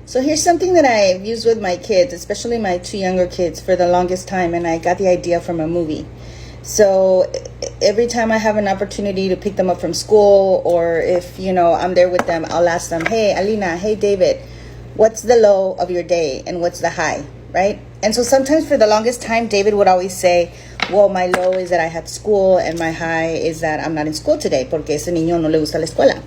So here's something that I've used with my kids, especially my two younger kids, for the longest time, and I got the idea from a movie. So every time I have an opportunity to pick them up from school, or if, I'm there with them, I'll ask them, hey, Alina, hey, David, what's the low of your day and what's the high, right? And so sometimes for the longest time, David would always say, well, my low is that I had school and my high is that I'm not in school today porque ese niño no le gusta la escuela.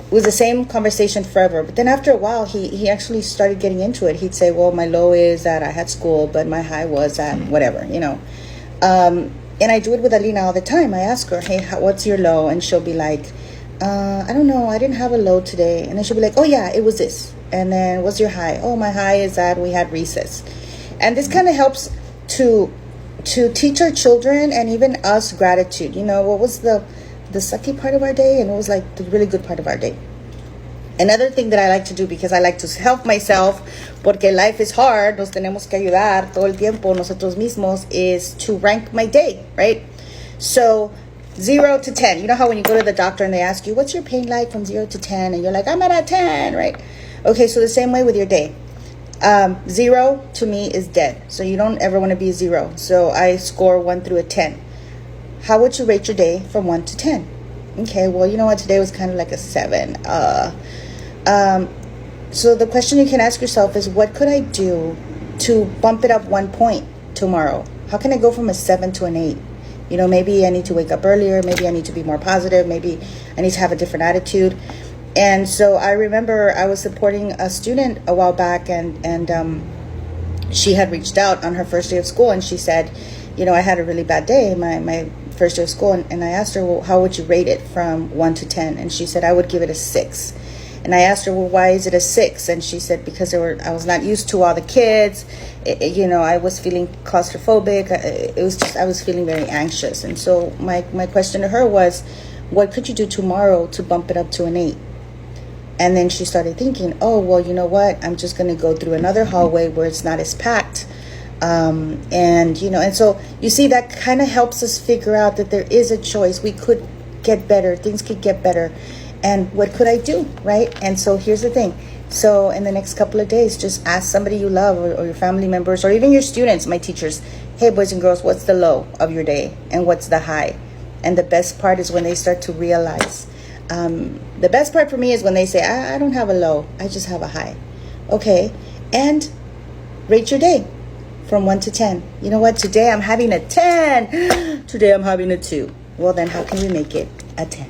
It was the same conversation forever. But then after a while, he actually started getting into it. He'd say, well, my low is that I had school, but my high was that whatever, And I do it with Alina all the time. I ask her, hey, what's your low? And she'll be like, I don't know. I didn't have a low today. And then she'll be like, oh, yeah, it was this. And then what's your high? Oh, my high is that we had recess. And this kind of helps to teach our children and even us gratitude. What was the sucky part of our day and what was like the really good part of our day. Another thing that I like to do, because I like to help myself, porque life is hard, nos tenemos que ayudar todo el tiempo nosotros mismos, is to rank my day, right? So 0 to 10. You know how when you go to the doctor and they ask you, what's your pain like from 0 to 10? And you're like, I'm at a 10, right? Okay, so the same way with your day. 0 to me is dead. So you don't ever want to be a 0. So I score 1 through a 10. How would you rate your day from 1 to 10? Okay, well, you know what? Today was kind of like a 7. So the question you can ask yourself is, what could I do to bump it up 1 point tomorrow? How can I go from a 7 to an 8? Maybe I need to wake up earlier. Maybe I need to be more positive. Maybe I need to have a different attitude. And so I remember I was supporting a student a while back, and she had reached out on her first day of school, and she said, I had a really bad day, my first day of school, and I asked her, well, how would you rate it from 1 to 10? And she said, I would give it a 6. And I asked her, well, why is it a 6? And she said, because I was not used to all the kids. I was feeling claustrophobic. I was feeling very anxious. And so my question to her was, what could you do tomorrow to bump it up to an 8? And then she started thinking, oh, well, you know what? I'm just going to go through another hallway where it's not as packed. And so you see, that kind of helps us figure out that there is a choice. We could get better. Things could get better. And what could I do, right? And so here's the thing. So in the next couple of days, just ask somebody you love, or your family members, or even your students, my teachers, hey, boys and girls, what's the low of your day and what's the high? And the best part is when they start to realize. The best part for me is when they say, I don't have a low, I just have a high. Okay, and rate your day from 1 to 10. You know what? Today I'm having a 10. Today I'm having a 2. Well, then how can we make it a 10?